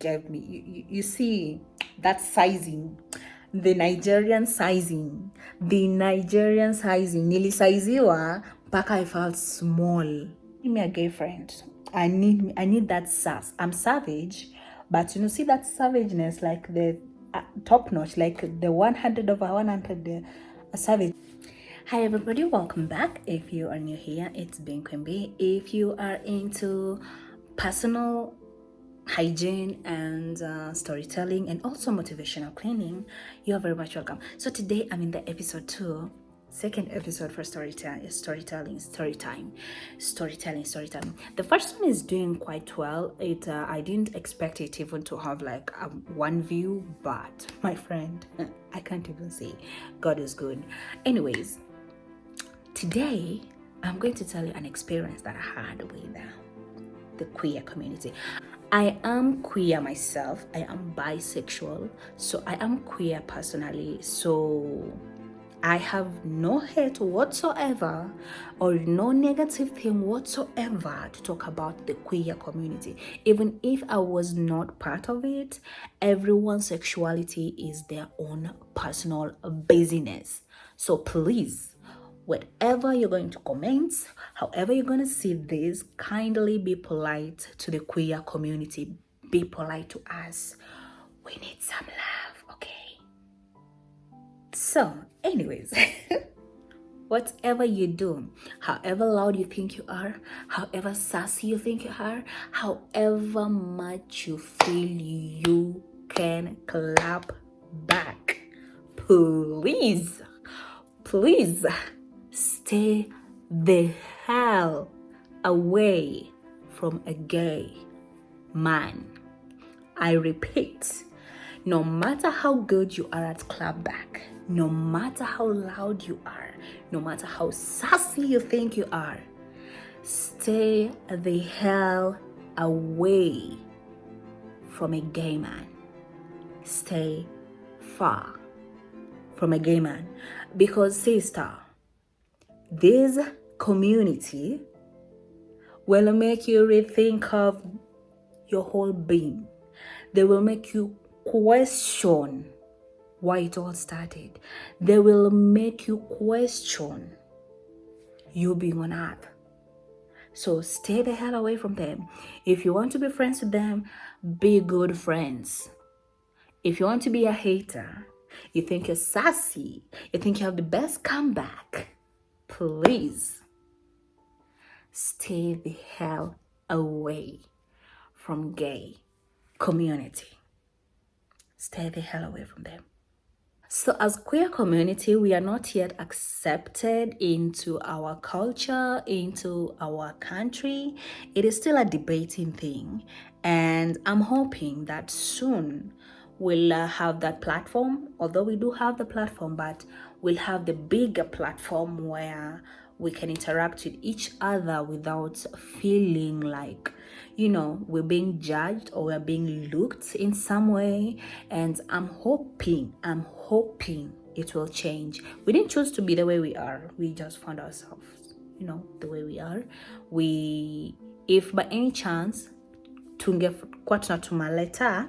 gave me. You see that sizing, the Nigerian sizing, nilisiziwa mpaka I felt small. Give me a gay friend. I need that sass. I'm savage, but see that savageness, like the top notch, like the 100 over 100, savage. Hi everybody, welcome back. If you are new here, it's been Quimby. If you are into personal hygiene and storytelling and also motivational cleaning, you are very much welcome. So today I'm in the episode 2, second episode for storytelling. The first one is doing quite well. I didn't expect it even to have like one view, but my friend, I can't even say God is good. Anyways, today I'm going to tell you an experience that I had with the queer community. I am queer myself. I am bisexual. So I am queer personally. So I have no hate whatsoever or no negative thing whatsoever to talk about the queer community. Even if I was not part of it, everyone's sexuality is their own personal business. So please, whatever you're going to comment, however you're going to see this, kindly be polite to the queer community. Be polite to us. We need some love, okay? So, anyways, whatever you do, however loud you think you are, however sassy you think you are, however much you feel you can clap back, please stay the hell away from a gay man. I repeat, no matter how good you are at clapback, no matter how loud you are, no matter how sassy you think you are, stay the hell away from a gay man. Stay far from a gay man. Because, sister, this community will make you rethink of your whole being. They will make you question why it all started. They will make you question you being on earth. So stay the hell away from them. If you want to be friends with them, be good friends. If you want to be a hater, you think you're sassy, you think you have the best comeback, please stay the hell away from gay community. Stay the hell away from them. So as queer community, we are not yet accepted into our culture, into our country. It is still a debating thing. And I'm hoping that soon we'll have that platform. Although we do have the platform, but we'll have the bigger platform where we can interact with each other without feeling like, we're being judged or we're being looked in some way. And I'm hoping it will change. We didn't choose to be the way we are. We just found ourselves, the way we are. If by any chance tungekuwa tunatumaleta,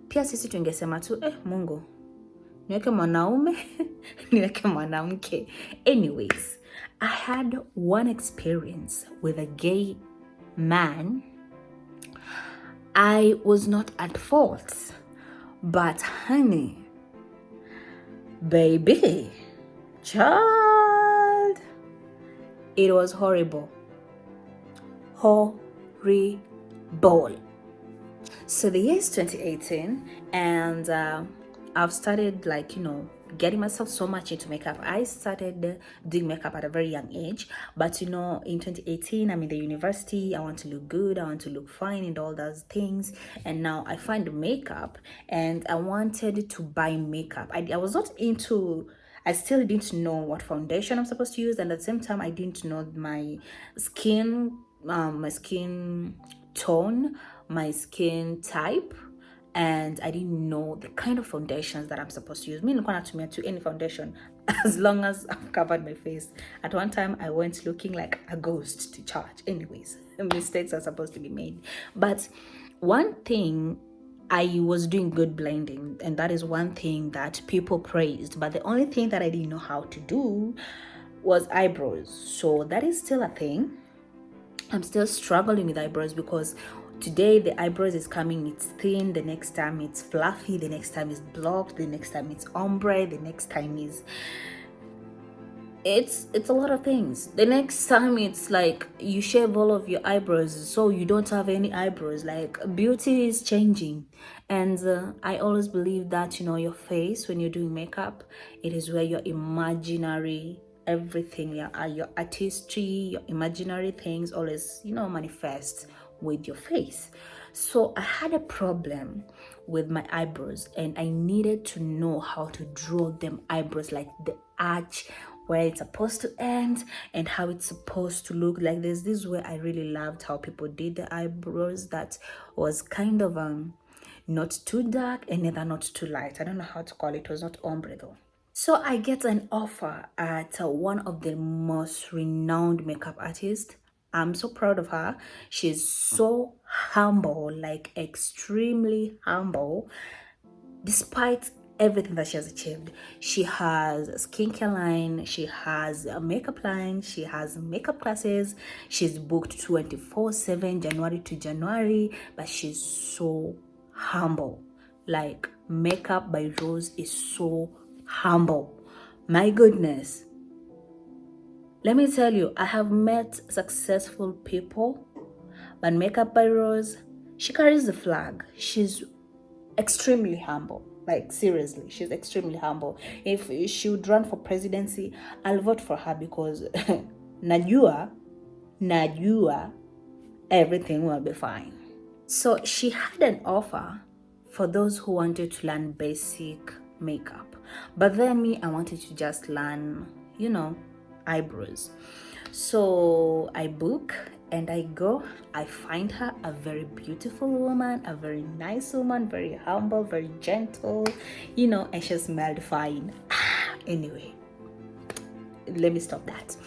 pia sisi tungesema tu Mungu niweke mwanaume niweke mwanamke. Anyways, I had one experience with a gay man. I was not at fault, but honey, baby, child, it was horrible. So the year is 2018, and I've started getting myself so much into makeup. I started doing makeup at a very young age, but in 2018, I'm in the university. I want to look good, I want to look fine and all those things. And now I find makeup, and I wanted to buy makeup. I was not into, I still didn't know what foundation I'm supposed to use, and at the same time I didn't know my skin tone, my skin type, and I didn't know the kind of foundations that I'm supposed to use. Me nilikuwa natumia to any foundation as long as I've covered my face. At one time I went looking like a ghost to church. Anyways, mistakes are supposed to be made. But one thing I was doing good blending, and that is one thing that people praised. But the only thing that I didn't know how to do was eyebrows. So that is still a thing. I'm still struggling with eyebrows because today the eyebrows is coming, it's thin, the next time it's fluffy, the next time it's blocked, the next time it's ombre, the next time is it's a lot of things. The next time it's like you shave all of your eyebrows so you don't have any eyebrows. Like, beauty is changing. And I always believe that, your face, when you're doing makeup, it is where your imaginary everything, your artistry, your imaginary things always, manifest with your face. So I had a problem with my eyebrows, and I needed to know how to draw them eyebrows, like the arch where it's supposed to end and how it's supposed to look like this. This is where I really loved how people did the eyebrows. That was kind of not too dark and neither not too light. I don't know how to call it. It was not ombre though. So I get an offer at one of the most renowned makeup artists. I'm so proud of her. She's so humble, like extremely humble, despite everything that she has achieved. She has a skincare line, she has a makeup line, she has makeup classes, she's booked 24/7 January to January, but she's so humble. Like, Makeup by Rose is so humble. My goodness. Let me tell you, I have met successful people, but Makeup by Rose, she carries the flag. She's extremely humble. Like, seriously, she's extremely humble. If she would run for presidency, I'll vote for her because najua, everything will be fine. So she had an offer for those who wanted to learn basic makeup. But then me, I wanted to just learn, eyebrows. So I book and I go. I find her a very beautiful woman, a very nice woman, very humble, very gentle, and she smelled fine. Anyway, let me stop that.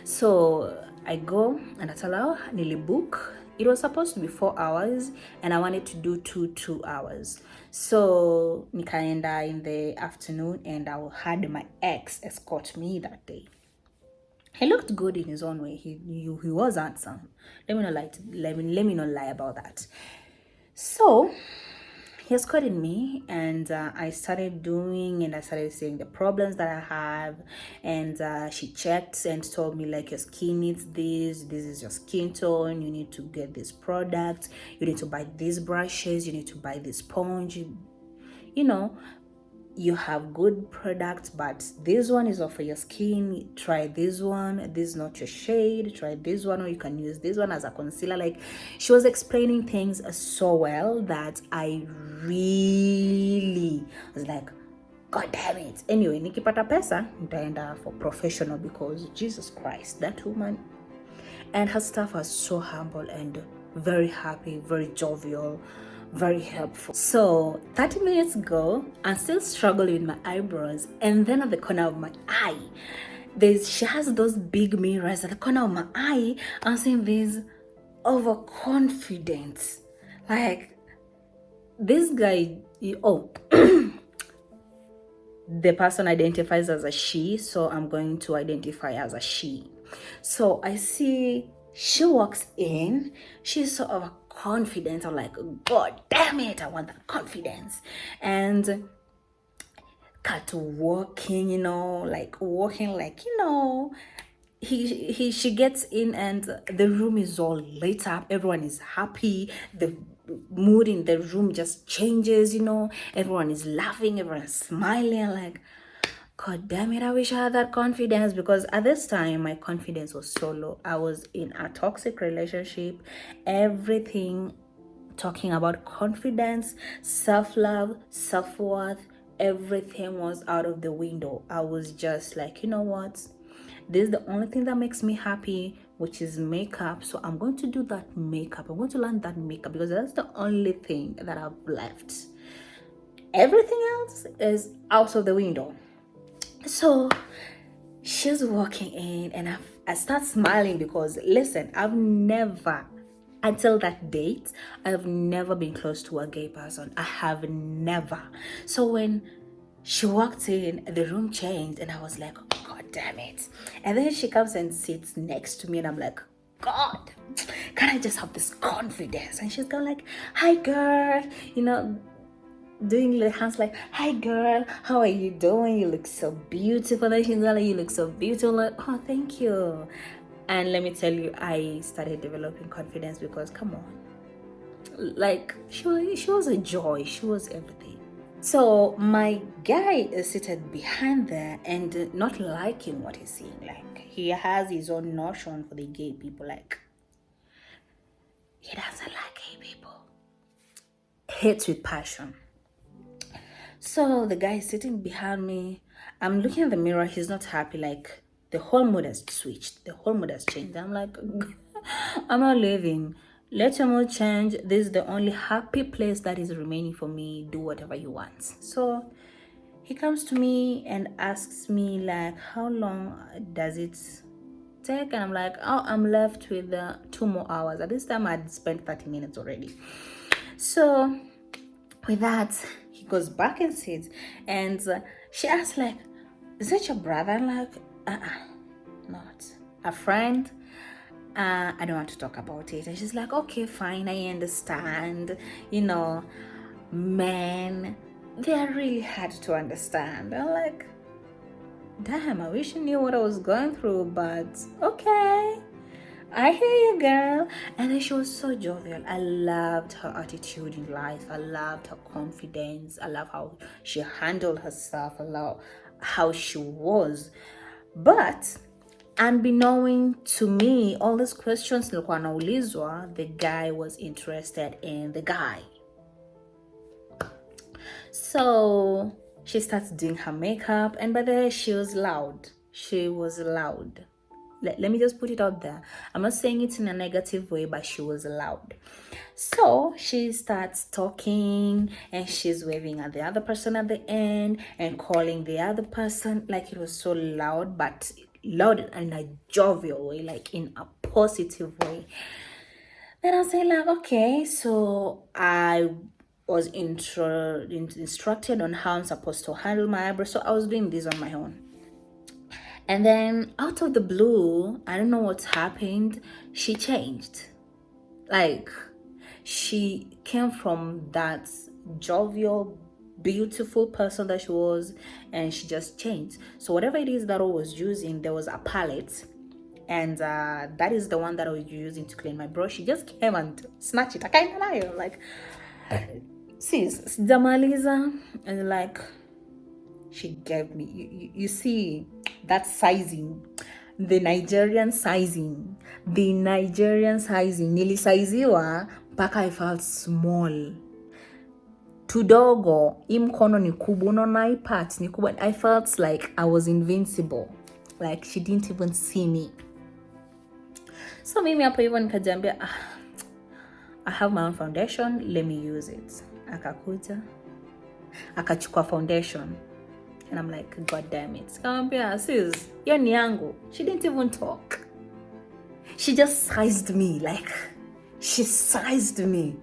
So I go and I tell her, nearly book. It was supposed to be 4 hours and I wanted to do 2 hours. So nikaenda in the afternoon and I had my ex escort me that day. He looked good in his own way. He was handsome. Let me not lie about that. So he escorted me and I started doing, and I started saying the problems that I have, and she checked and told me, like, your skin needs this is your skin tone, you need to get this product, you need to buy these brushes, you need to buy this sponge, you have good products, but this one is not for your skin. Try this one. This is not your shade. Try this one, or you can use this one as a concealer. Like, she was explaining things so well that I really was like, God damn it. Anyway, nikipata pesa nitaenda for professional, because Jesus Christ, that woman and her staff are so humble and very happy, very jovial, very helpful. So 30 minutes ago, I'm still struggling with my eyebrows, and then at the corner of my eye, she has those big mirrors at the corner of my eye. I'm seeing this overconfidence. Like, this guy, the person identifies as a she, so I'm going to identify as a she. So I see she walks in, she's so overconfident. I'm like, God damn it, I want that confidence. And cut to walking, she gets in and the room is all lit up, everyone is happy, the mood in the room just changes, everyone is laughing, everyone's smiling. Like, God damn it, I wish I had that confidence, because at this time my confidence was so low. I was in a toxic relationship. Everything talking about confidence, self-love, self-worth, everything was out of the window. I was just like, you know what? This is the only thing that makes me happy, which is makeup. So I'm going to do that makeup. I'm going to learn that makeup because that's the only thing that I've left. Everything else is out of the window. So she's walking in and I start smiling because, listen, I've never Until that date, I've never been close to a gay person. I have never. So when she walked in, the room changed, and I was like, oh, God damn it. And then she comes and sits next to me, and I'm like, God, can I just have this confidence? And she's going like, hi, girl, doing the hands like, hi, girl, how are you doing? You look so beautiful. And she's like, you look so beautiful. Like, oh, thank you. And let me tell you, I started developing confidence because, come on, like, she was a joy. She was everything. So my guy is seated behind there and not liking what he's seeing. Like, he has his own notion for the gay people. Like, he doesn't like gay people. Hates with passion. So the guy is sitting behind me. I'm looking at the mirror. He's not happy. Like, the whole mood has switched. The whole mood has changed. I'm like, I'm not leaving. Let your mood change. This is the only happy place that is remaining for me. Do whatever you want. So he comes to me and asks me, like, how long does it take? And I'm like, oh, I'm left with 2 more hours. At this time, I'd spent 30 minutes already. So with that, he goes back and sits, and she asks, like, is that your brother? I'm like, not a friend. I don't want to talk about it. And she's like, okay, fine, I understand. Men, they are really hard to understand. I'm like, damn, I wish I knew what I was going through, but okay, I hear you, girl. And then she was so jovial. I loved her attitude in life. I loved her confidence. I love how she handled herself. I love how she was. But unbeknown to me, all these questions nilikuwa naulizwa, the guy was interested in the guy. So she starts doing her makeup, and by the way, she was loud. Let me just put it out there. I'm not saying it in a negative way, but she was loud. So she starts talking, and she's waving at the other person at the end and calling the other person. Like, it was so loud, but loud in a jovial way, like in a positive way. Then I say, like, okay, so I was instructed on how I'm supposed to handle my eyebrows. So I was doing this on my own. And then out of the blue, I don't know what's happened, she changed. Like, she came from that jovial, beautiful person that she was, and she just changed. So whatever it is that I was using, there was a palette, and that is the one that I was using to clean my brush. She just came and snatched it. I can't lie. Like, sis, Damaliza, and like, she gave me, you see, that sizing, the Nigerian sizing, nilisaiziwa mpaka I felt small. Tudogo, imkono ni kubwa, unaona hii part ni kubwa. I felt like I was invincible. Like, she didn't even see me. So mimi hapo hivyo nikajiambia, I have my own foundation, let me use it. Akakuja, akachukua foundation. And I'm like, God damn it. Kamwambia, sis, hiyo ni yangu. She didn't even talk. She just sized me. Like, she sized me.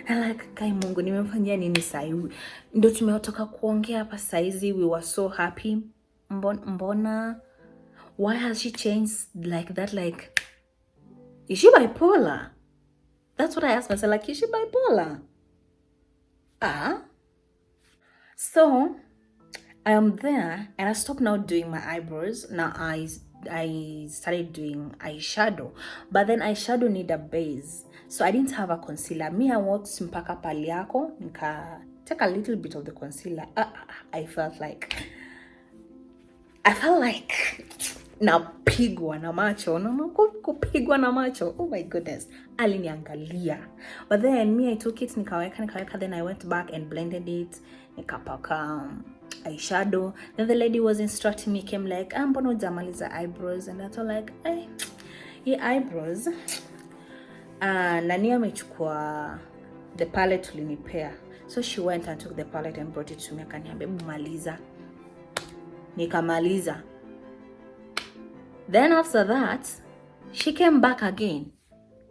And like, kai Mungu, nimemfanyia nini saizi? Ndio tumetoka kuongea hapa saizi. We were so happy. Mbona? Why has she changed like that? Like, is she bipolar? That's what I asked myself. Like, is she bipolar? So I am there, and I stopped now doing my eyebrows. Now I started doing eyeshadow, but then eyeshadow need a base, so I didn't have a concealer. Me, I walked mpaka pali yako, nika take a little bit of the concealer. I felt like napigwa na macho. Kupigwa na macho. Oh my goodness. Aliniangalia. But then me, I took it, nikaweka, then I went back and blended it, nikapaka eyeshadow. Then the lady was instructing me, came like, mbona hujamaliza eyebrows? And I thought like, eyebrows. Nani amechukua the palette ulinipea. So she went and took the palette and brought it to me. Akaniambia, maliza. Nikamaliza. Then after that, she came back again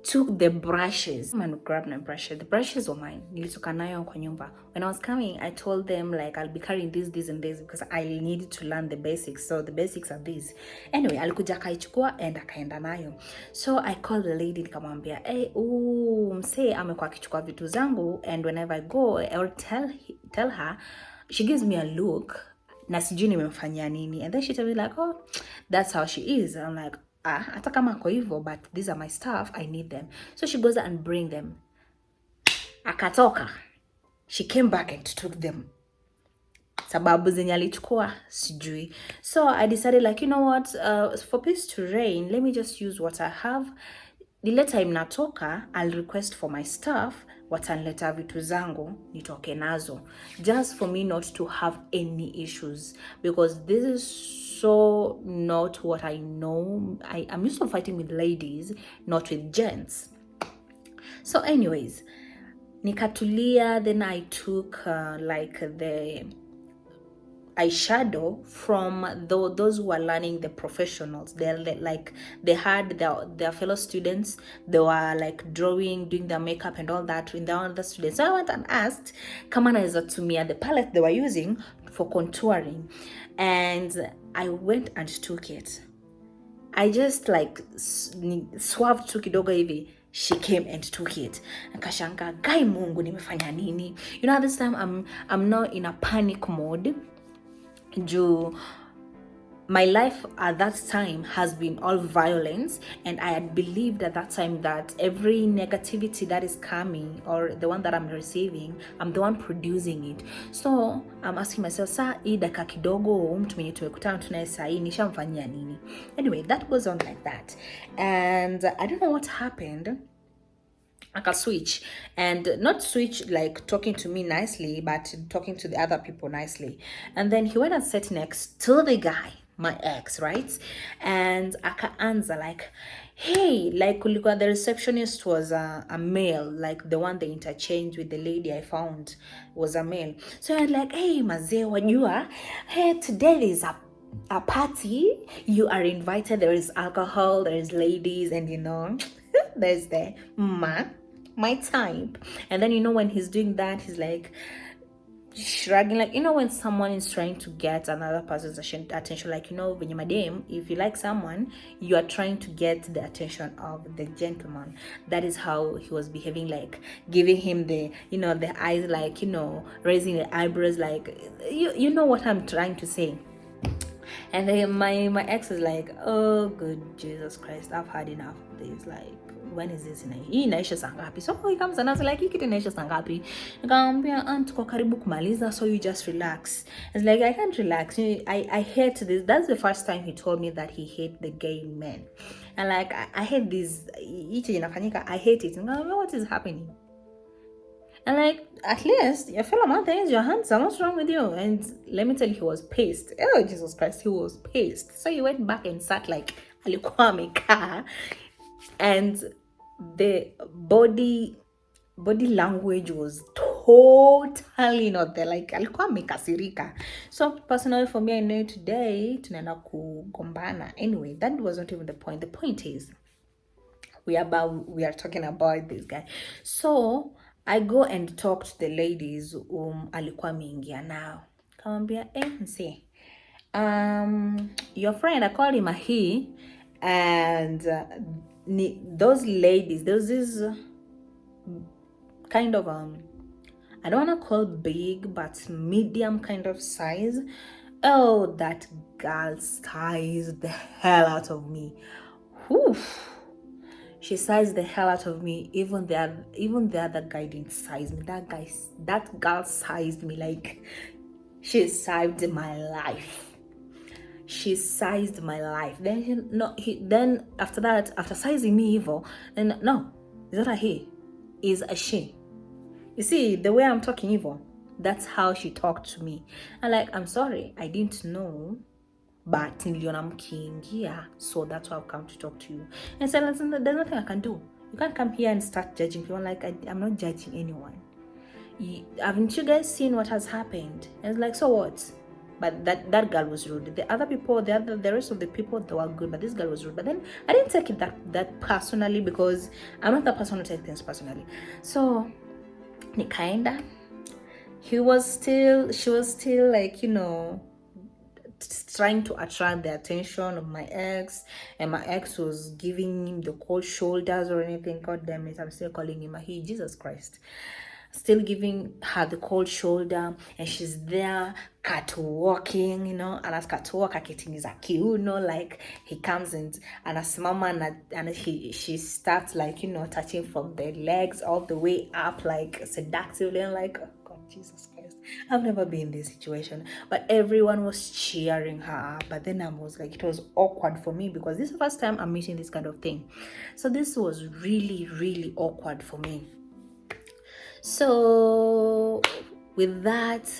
took the brushes and grabbed my brushes. The brushes were mine. Nilitoka nayo kwa nyumba. When I was coming, I told them like I'll be carrying this and this because I needed to learn the basics. So the basics are these. Anyway, alikuja akaichukua and akaenda nayo. So I called the lady nikamwambia, "Hey, msee amekuwa akichukua vitu zangu, and whenever I go, I'll tell her, she gives me a look na sijui nimemfanyia nini, and then she tell me like, oh, that's how she is." I'm like, hata kama kwa hivyo, but these are my stuff, I need them. So she goes and bring them. Akatoka. She came back and took them. Sababu zenye alichukua sijui. So I decided like, you know what, for peace to reign, let me just use what I have. Ile time natoka, I'll request for my stuff, watanileta vitu zangu, nitoke nazo. Just for me not to have any issues. Because this is so not what I know. I'm used to fighting with ladies, not with gents. So anyways, nikatulia, then I took like the eyeshadow from those who are learning, the professionals. They're like, they had their fellow students, they were like drawing, doing their makeup and all that in their other students. So I went and asked kama naweza tumia the palette they were using for contouring, and I went and took it. I just like swerved tu kidogo hivi, she came and took it. Akashanga, guy Mungu nimefanya nini? You know, at this time I'm not in a panic mode. My life at that time has been all violence, and I had believed at that time that every negativity that is coming, or the one that I'm receiving, I'm the one producing it. So I'm asking myself, saa hii dakika kidogo mtu mwenye tumekutana tunaye saa hii nishamfanyia nini? Anyway, that goes on like that, and I don't know what happened. I can switch, and not switch like talking to me nicely, but talking to the other people nicely. And then he went and sat next to the guy, my ex, right? And akaanza like, hey, like the receptionist was a male, like the one they interchanged with the lady I found was a male. So I was like, hey, mazee wajua, hey, today is a party, you are invited, there is alcohol, there is ladies, and you know, there's the my type. And then, you know, when he's doing that, he's like shrugging, like, you know, when someone is trying to get another person's attention, like, you know, when you're madam, if you like someone, you are trying to get the attention of the gentleman. That is how he was behaving, like giving him the, you know, the eyes, like, you know, raising the eyebrows, like, you know what I'm trying to say. And then my ex is like, oh good Jesus Christ, I've had enough of this. Like, when is this inaisha saa ngapi? So he comes and I was like, hii kitu inaisha saa ngapi? Nikamwambia aunt kwa karibu kumaliza, so you just relax. It's like, I can't relax. I hate this. That's the first time he told me that he hate the gay men. And like, I hate this. I hate it. And what is happening? And like, at least your fellow man thinks you're handsome. What's wrong with you? And let me tell you, he was pissed. Oh, Jesus Christ, he was pissed. So he went back and sat like, alikuwa amekaa. And the body language was totally not there. Like, alikuwa amekasirika. So personally for me, I know today, tunaenda kugombana. Anyway, that was not even the point. The point is, we are talking about this guy. So I go and talk to the ladies alikuwa ameingia nao. Kamwambia, msee, your friend, I called him a he, and those ladies, there was this kind of I don't want to call big, but medium kind of size. Oh, that girl sized the hell out of me. Whew. She sized the hell out of me. Even the other guy didn't size me. That girl sized me like she sized my life. She sized my life. Then after that, after sizing me evil, then no, it's not a he, it's a she. You see, the way I'm talking evil, that's how she talked to me. And like, I'm sorry, I didn't know. But niliona mkiingia, so that's why I've come to talk to you. And so listen, there's nothing I can do. You can't come here and start judging people. Like, I'm not judging anyone. Haven't you guys seen what has happened? And it's like, so what? but that girl was rude. The other people, the rest of the people, they were good, but this girl was rude. But then I didn't take it that personally, because I'm not that person to take things personally. So nikaenda, she was still like, trying to attract the attention of my ex, and my ex was giving him the cold shoulders or anything. God damn it, I'm still calling him a he. Jesus Christ. Still giving her the cold shoulder, and she's there catwalking, and as catwalk akitimiza kiuno, like he comes in and as mama, and she starts like, touching from the legs all the way up, like seductively, and like, oh God, Jesus Christ, I've never been in this situation, but everyone was cheering her up. But then I was like, it was awkward for me, because this is the first time I'm meeting this kind of thing. So this was really, really awkward for me. So with that,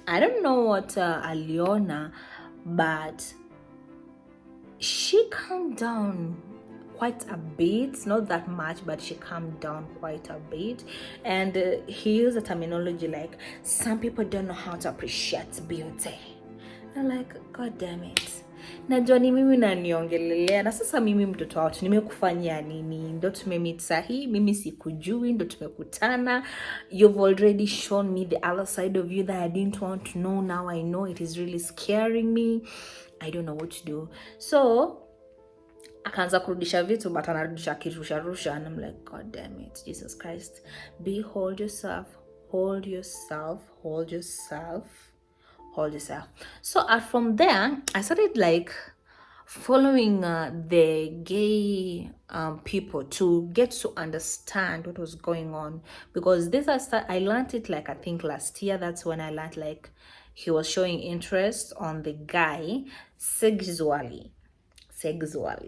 I don't know what Aliona, but she calmed down quite a bit, not that much, but she calmed down quite a bit. And he used a terminology like, some people don't know how to appreciate beauty. I'm like, God damn it, najua ni mimi naniongelelea, na sasa mimi mtoto watu nimekufanyia nini? Ndo tumemit sahi, mimi sikujui, ndo tumekutana, you've already shown me the other side of you that I didn't want to know. Now I know. It is really scaring me. I don't know what to do. So akaanza kurudisha vitu, but anarudisha kirusha, and I'm like, God damn it, Jesus Christ. Hold yourself, hold yourself, hold yourself, hold yourself. So from there, I started like following the gay people to get to understand what was going on, because this I learned it like, I think last year. That's when I learned like he was showing interest on the guy sexually.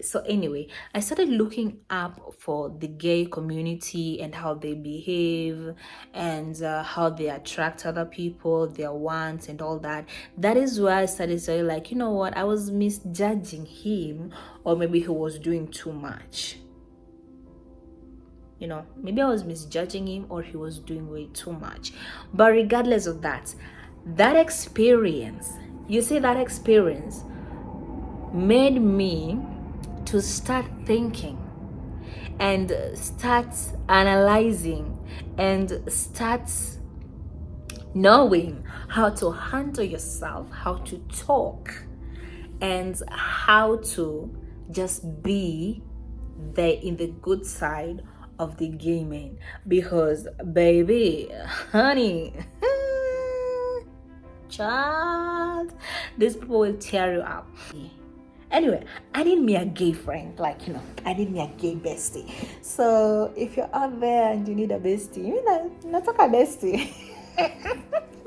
So anyway, I started looking up for the gay community and how they behave, and how they attract other people, their wants and all that. That is why I started saying like, you know what, I was misjudging him, or maybe he was doing too much. Maybe I was misjudging him, or he was doing way too much. But regardless of that, that experience made me to start thinking and start analyzing and start knowing how to handle yourself, how to talk, and how to just be there in the good side of the gay man. Because baby, honey, child, these people will tear you up. Anyway, I need me a gay friend, like, I need me a gay bestie. So if you're out there and you need a bestie, not a bestie.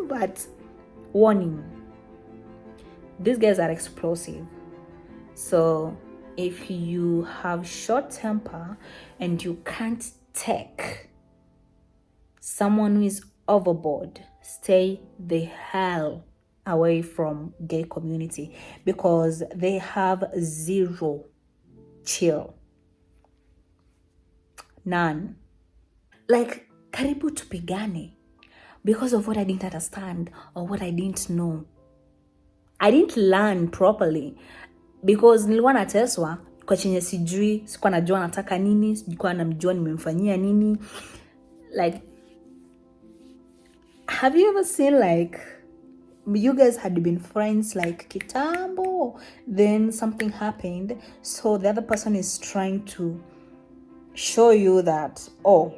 But warning, these guys are explosive. So if you have short temper and you can't take someone who is overboard, stay the hell away from gay community, because they have zero chill. None. Like, karibu tupigane because of what I didn't understand or what I didn't know. I didn't learn properly because nilikuwa nateswa kwa chenye sijui, sikuwa najua nataka nini, sikuwa namjua nimemfanyia nini. Like, have you ever seen like you guys had been friends like kitambo, then something happened, so the other person is trying to show you that, oh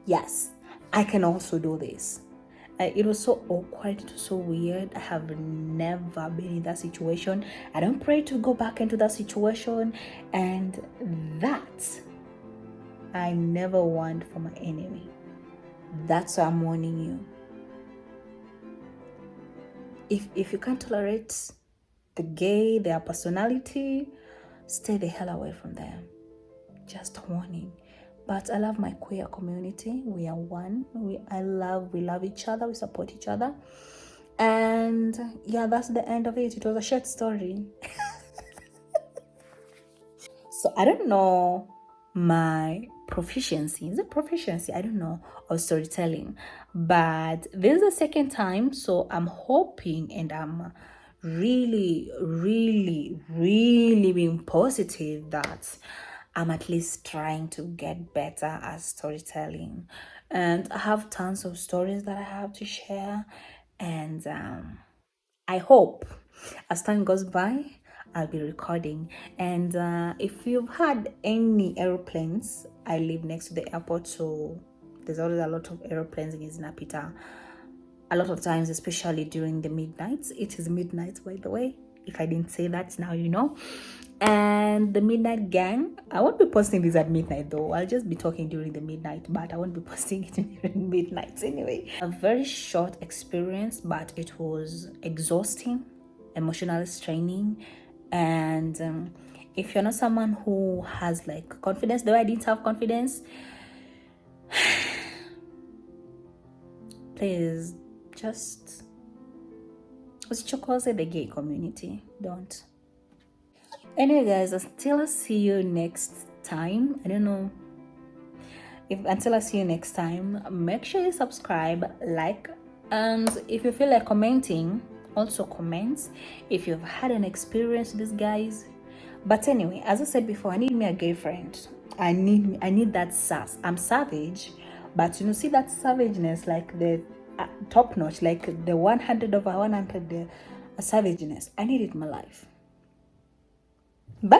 yes, I can also do this. It was so awkward, it was so weird. I have never been in that situation. I don't pray to go back into that situation, and that I never want for my enemy. That's why I'm warning you. If you can't tolerate the gay, their personality, stay the hell away from them. Just warning. But I love my queer community. We are one. We love each other. We support each other. And yeah, that's the end of it. It was a short story. So I don't know my proficiency. Is it proficiency? I don't know, of storytelling. But this is the second time, so I'm hoping and I'm really, really, really being positive that I'm at least trying to get better at storytelling. And I have tons of stories that I have to share. And I hope as time goes by, I'll be recording. And if you've had any airplanes, I live next to the airport, so there's always a lot of airplanes in Napita. A lot of times, especially during the midnights. It is midnight, by the way. If I didn't say that, now you know. And the midnight gang, I won't be posting this at midnight though. I'll just be talking during the midnight, but I won't be posting it during midnight anyway. A very short experience, but it was exhausting, emotionally straining. And if you're not someone who has like confidence, though I didn't have confidence, please just usichokoze the gay community. Don't. Anyway, guys, until I see you next time, I don't know if until I see you next time, make sure you subscribe, like, and if you feel like commenting, also comment if you've had an experience with these guys. But anyway, as I said before, I need me a gay friend. I need that sass. I'm savage, but you know, see that savageness, like the top notch, like the 100 over 100 savageness. I need it in my life. Bye.